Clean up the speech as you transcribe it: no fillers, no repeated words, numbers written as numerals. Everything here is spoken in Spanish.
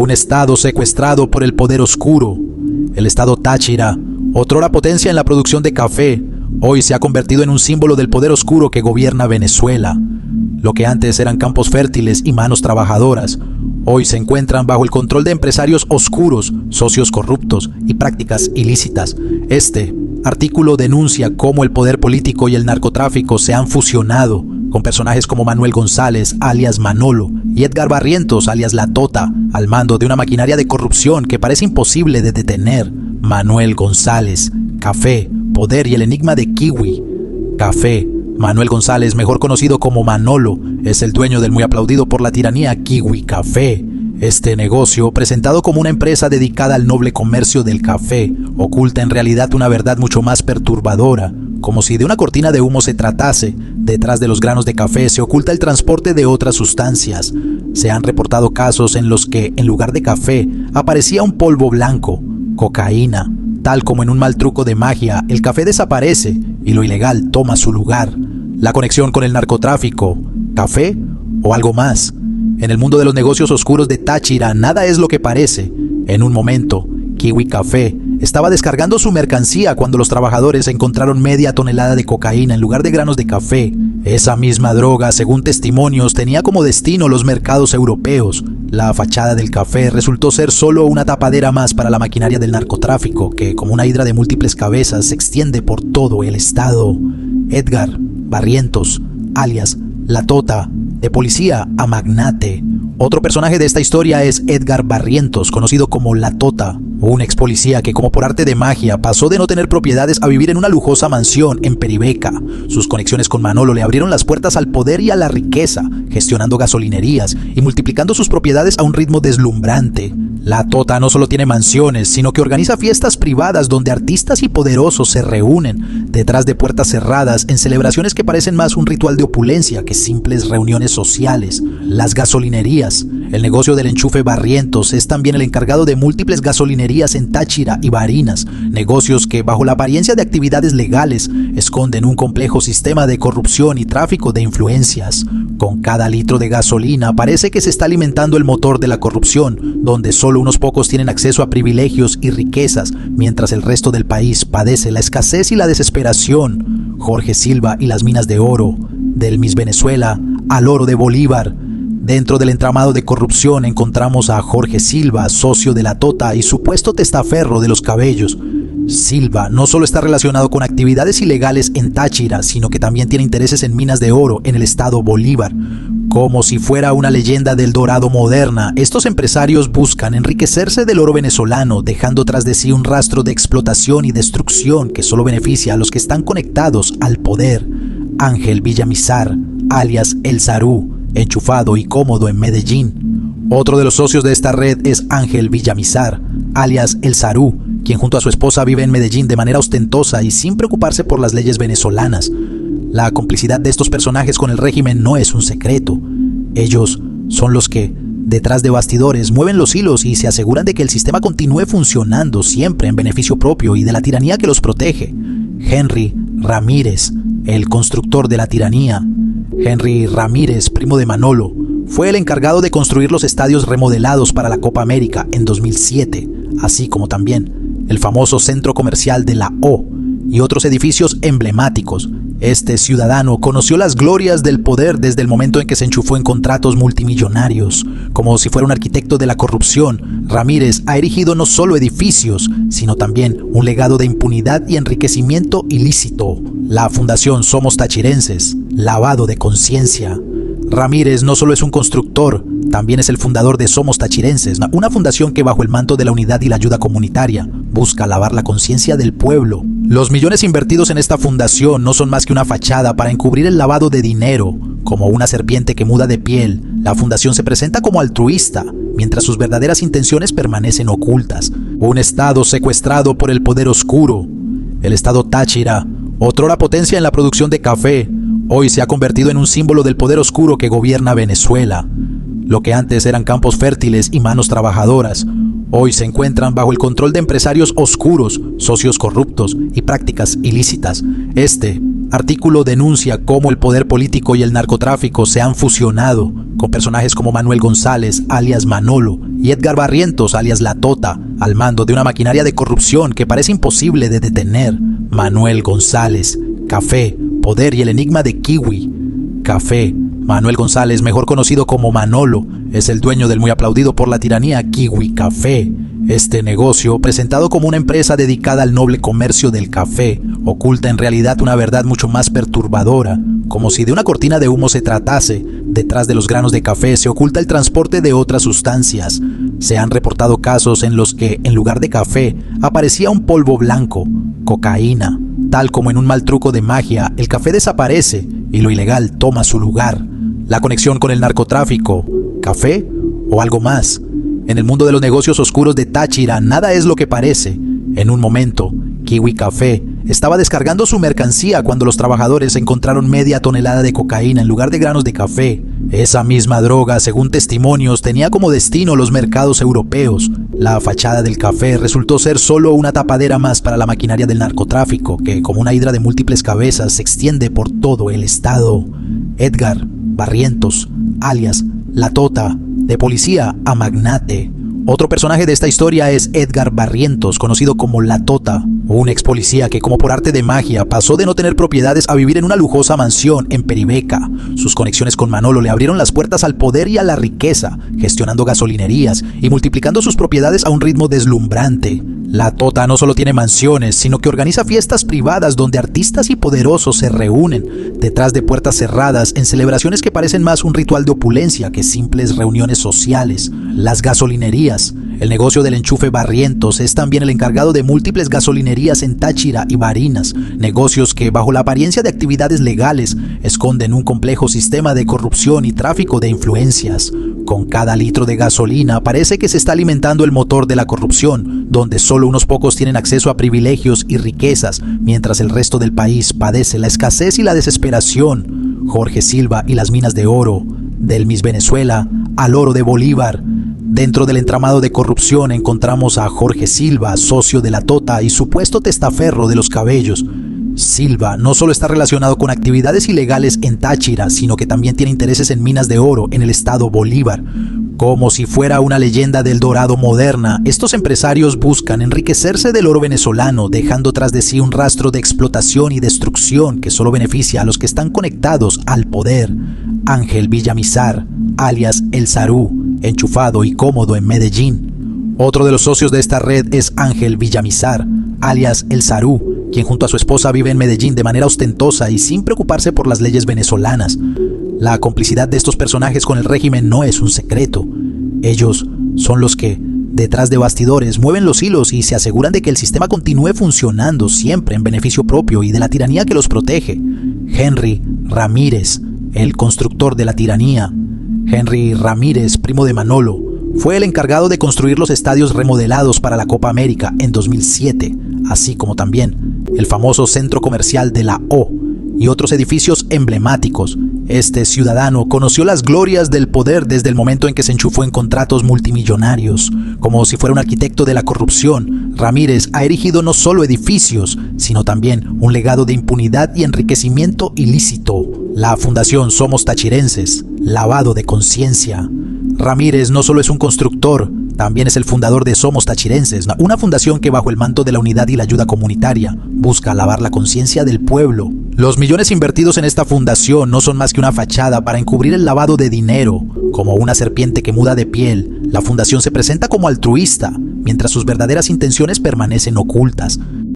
Un estado secuestrado por el poder oscuro. El estado Táchira, otrora potencia en la producción de café, hoy se ha convertido en un símbolo del poder oscuro que gobierna Venezuela. Lo que antes eran campos fértiles y manos trabajadoras, hoy se encuentran bajo el control de empresarios oscuros, socios corruptos y prácticas ilícitas. Este artículo denuncia cómo el poder político y el narcotráfico se han fusionado, con personajes como Manuel González, alias Manolo, y Edgar Barrientos, alias La Tota, al mando de una maquinaria de corrupción que parece imposible de detener. Manuel González, café, poder y el enigma de Kiwi. Café. Manuel González, mejor conocido como Manolo, es el dueño del muy aplaudido por la tiranía Kiwi Café. Este negocio, presentado como una empresa dedicada al noble comercio del café, oculta en realidad una verdad mucho más perturbadora. Como si de una cortina de humo se tratase, detrás de los granos de café se oculta el transporte de otras sustancias. Se han reportado casos en los que, en lugar de café, aparecía un polvo blanco, cocaína. Tal como en un mal truco de magia, el café desaparece y lo ilegal toma su lugar. La conexión con el narcotráfico, café o algo más. En el mundo de los negocios oscuros de Táchira, nada es lo que parece. En un momento, Kiwi Café estaba descargando su mercancía cuando los trabajadores encontraron media tonelada de cocaína en lugar de granos de café. Esa misma droga, según testimonios, tenía como destino los mercados europeos. La fachada del café resultó ser solo una tapadera más para la maquinaria del narcotráfico, que como una hidra de múltiples cabezas se extiende por todo el estado. Edgar Barrientos, alias La Tota, de policía a magnate. Otro personaje de esta historia es Edgar Barrientos, conocido como La Tota, un ex policía que como por arte de magia pasó de no tener propiedades a vivir en una lujosa mansión en Peribeca. Sus conexiones con Manolo le abrieron las puertas al poder y a la riqueza, gestionando gasolinerías y multiplicando sus propiedades a un ritmo deslumbrante. La Tota no solo tiene mansiones, sino que organiza fiestas privadas donde artistas y poderosos se reúnen, detrás de puertas cerradas, en celebraciones que parecen más un ritual de opulencia que simples reuniones sociales. Las gasolinerías. El negocio del enchufe Barrientos es también el encargado de múltiples gasolinerías en Táchira y Barinas, negocios que, bajo la apariencia de actividades legales, esconden un complejo sistema de corrupción y tráfico de influencias. Con cada litro de gasolina parece que se está alimentando el motor de la corrupción, donde solo unos pocos tienen acceso a privilegios y riquezas, mientras el resto del país padece la escasez y la desesperación. Jorge Silva y las minas de oro, del Miss Venezuela al oro de Bolívar. Dentro del entramado de corrupción encontramos a Jorge Silva, socio de La Tota y supuesto testaferro de los cabellos. Silva no solo está relacionado con actividades ilegales en Táchira, sino que también tiene intereses en minas de oro en el estado Bolívar. Como si fuera una leyenda del Dorado moderna, estos empresarios buscan enriquecerse del oro venezolano, dejando tras de sí un rastro de explotación y destrucción que solo beneficia a los que están conectados al poder. Ángel Villamizar, alias El Zarú, enchufado y cómodo en Medellín. Otro de los socios de esta red es Ángel Villamizar, alias El Zarú, quien junto a su esposa vive en Medellín de manera ostentosa y sin preocuparse por las leyes venezolanas. La complicidad de estos personajes con el régimen no es un secreto. Ellos son los que, detrás de bastidores, mueven los hilos y se aseguran de que el sistema continúe funcionando siempre en beneficio propio y de la tiranía que los protege. Henry Ramírez, el constructor de la tiranía. Henry Ramírez, primo de Manolo, fue el encargado de construir los estadios remodelados para la Copa América en 2007, así como también el famoso centro comercial de la O y otros edificios emblemáticos. Este ciudadano conoció las glorias del poder desde el momento en que se enchufó en contratos multimillonarios. Como si fuera un arquitecto de la corrupción, Ramírez ha erigido no solo edificios, sino también un legado de impunidad y enriquecimiento ilícito. La Fundación Somos Tachirenses, lavado de conciencia. Ramírez no solo es un constructor, también es el fundador de Somos Tachirenses, una fundación que bajo el manto de la unidad y la ayuda comunitaria busca lavar la conciencia del pueblo. Los millones invertidos en esta fundación no son más que una fachada para encubrir el lavado de dinero. Como una serpiente que muda de piel, la fundación se presenta como altruista, mientras sus verdaderas intenciones permanecen ocultas. Un estado secuestrado por el poder oscuro. El estado Táchira, otrora potencia en la producción de café, hoy se ha convertido en un símbolo del poder oscuro que gobierna Venezuela. Lo que antes eran campos fértiles y manos trabajadoras, hoy se encuentran bajo el control de empresarios oscuros, socios corruptos y prácticas ilícitas. Este artículo denuncia cómo el poder político y el narcotráfico se han fusionado con personajes como Manuel González, alias Manolo, y Edgar Barrientos, alias La Tota, al mando de una maquinaria de corrupción que parece imposible de detener. Manuel González, Café, Poder y el enigma de Kiwi. Café. Manuel González, mejor conocido como Manolo, es el dueño del muy aplaudido por la tiranía Kiwi Café. Este negocio, presentado como una empresa dedicada al noble comercio del café, oculta en realidad una verdad mucho más perturbadora. Como si de una cortina de humo se tratase, detrás de los granos de café se oculta el transporte de otras sustancias. Se han reportado casos en los que, en lugar de café, aparecía un polvo blanco, cocaína. Tal como en un mal truco de magia, el café desaparece y lo ilegal toma su lugar. La conexión con el narcotráfico, café o algo más. En el mundo de los negocios oscuros de Táchira, nada es lo que parece. En un momento, Kiwi Café estaba descargando su mercancía cuando los trabajadores encontraron media tonelada de cocaína en lugar de granos de café. Esa misma droga, según testimonios, tenía como destino los mercados europeos. La fachada del café resultó ser solo una tapadera más para la maquinaria del narcotráfico, que como una hidra de múltiples cabezas se extiende por todo el estado. Edgar Barrientos, alias La Tota, de policía a magnate. Otro personaje de esta historia es Edgar Barrientos, conocido como La Tota, un ex policía que como por arte de magia pasó de no tener propiedades a vivir en una lujosa mansión en Peribeca. Sus conexiones con Manolo le abrieron las puertas al poder y a la riqueza, gestionando gasolinerías y multiplicando sus propiedades a un ritmo deslumbrante. La Tota no solo tiene mansiones, sino que organiza fiestas privadas donde artistas y poderosos se reúnen, detrás de puertas cerradas, en celebraciones que parecen más un ritual de opulencia que simples reuniones sociales. Las gasolinerías. El negocio del enchufe Barrientos es también el encargado de múltiples gasolinerías en Táchira y Barinas, negocios que, bajo la apariencia de actividades legales, esconden un complejo sistema de corrupción y tráfico de influencias. Con cada litro de gasolina parece que se está alimentando el motor de la corrupción, donde solo unos pocos tienen acceso a privilegios y riquezas, mientras el resto del país padece la escasez y la desesperación. Jorge Silva y las minas de oro, del Miss Venezuela al oro de Bolívar. Dentro del entramado de corrupción encontramos a Jorge Silva, socio de La Tota y supuesto testaferro de los cabellos. Silva no solo está relacionado con actividades ilegales en Táchira, sino que también tiene intereses en minas de oro en el estado Bolívar. Como si fuera una leyenda del Dorado moderna, estos empresarios buscan enriquecerse del oro venezolano, dejando tras de sí un rastro de explotación y destrucción que solo beneficia a los que están conectados al poder. Ángel Villamizar, alias El Sarú, enchufado y cómodo en Medellín. Otro de los socios de esta red es Ángel Villamizar, alias El Sarú, quien junto a su esposa vive en Medellín de manera ostentosa y sin preocuparse por las leyes venezolanas. La complicidad de estos personajes con el régimen no es un secreto. Ellos son los que, detrás de bastidores, mueven los hilos y se aseguran de que el sistema continúe funcionando siempre en beneficio propio y de la tiranía que los protege. Henry Ramírez, el constructor de la tiranía. Henry Ramírez, primo de Manolo, fue el encargado de construir los estadios remodelados para la Copa América en 2007, así como también el famoso centro comercial de la O y otros edificios emblemáticos. Este ciudadano conoció las glorias del poder desde el momento en que se enchufó en contratos multimillonarios. Como si fuera un arquitecto de la corrupción, Ramírez ha erigido no solo edificios, sino también un legado de impunidad y enriquecimiento ilícito. La Fundación Somos Tachirenses, lavado de conciencia. Ramírez no solo es un constructor, también es el fundador de Somos Tachirenses, una fundación que bajo el manto de la unidad y la ayuda comunitaria busca lavar la conciencia del pueblo. Los millones invertidos en esta fundación no son más que una fachada para encubrir el lavado de dinero. Como una serpiente que muda de piel, la fundación se presenta como altruista, mientras sus verdaderas intenciones permanecen ocultas.